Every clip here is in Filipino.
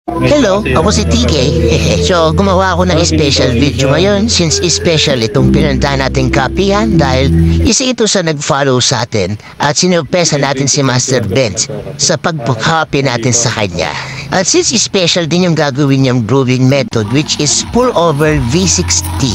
Hello, ako si TK. So, gumawa ako ng special video ngayon since special itong pinuntahan nating kapihan dahil isa ito sa nag-follow sa atin at sinurpresa natin si Master Benz sa pag-copy natin sa kanya. At since special din yung gagawin niyang brewing method which is pour over V60.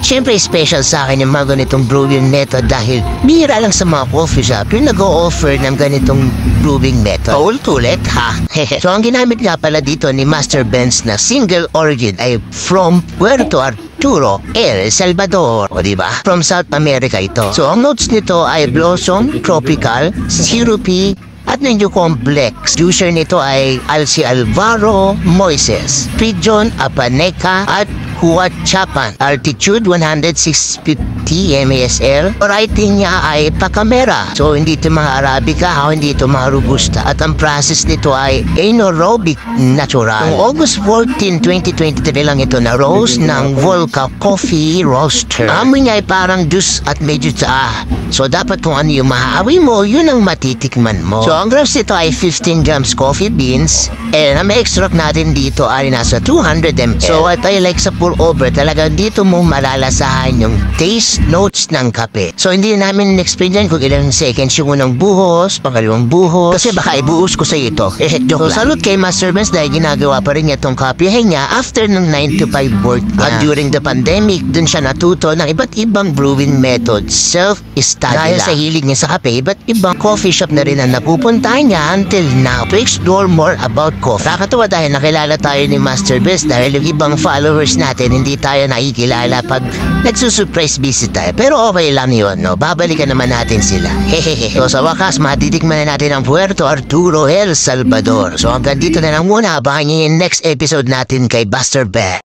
Siyempre special sa akin yung mga ganitong brewing method dahil bihira lang sa mga coffee shop yung nag-o-offer ng ganitong brewing method. Paulit-ulit ha? So ang ginamit nga pala dito ni Master Benz na single origin ay from Puerto Arturo, El Salvador. O diba? From South America ito. So ang notes nito ay blossom, tropical, syrupy, at medyo complex. Juicer nito ay Alci Alvaro Moises, Pigeon Apaneca at Huachapan. Altitude 106.50 MSL. Variety niya ay Pacamera. So hindi ito mga Arabica, hindi ito mga Robusta. At ang process nito ay anaerobic natural. Noong August 14, 2023 lang ito na roast ng Volca Coffee Roaster. Amoy niya ay parang juice at medyo so dapat kung ano yung mahaawi mo, yun ang matitikman mo. So ang grams nito ay 15 grams coffee beans. And ang extract natin dito ay nasa 200 ml. So at ay like sa pour over, talaga dito mo malalasahan yung taste notes ng kape. So hindi namin in-explain dyan kung ilang seconds yung unang buhos, pangalawang buhos, kasi baka ibuhos ko sa ito. Joke lang. Salute kay Master Benz dahil ginagawa pa rin niya itong kapehin niya after ng 9 to 5 work niya. At during the pandemic, dun siya natuto ng iba't ibang brewing methods. Self-study dahil sa hilig niya sa kape, iba't ibang coffee shop na rin ang napupuntahan niya until now to explore more about coffee. Nakakatawa dahil nakilala tayo ni Master Benz dahil yung ibang followers natin hindi tayo nakikilala pag nagsusurprise visit tayo. Pero okay lang yun, no? Babalikan naman natin sila. Hehehe. So sa wakas, matitikman na natin ang Puerto Arturo, El Salvador. So hanggang dito na lang muna. Abangan niyo yung next episode natin kay Master Benz.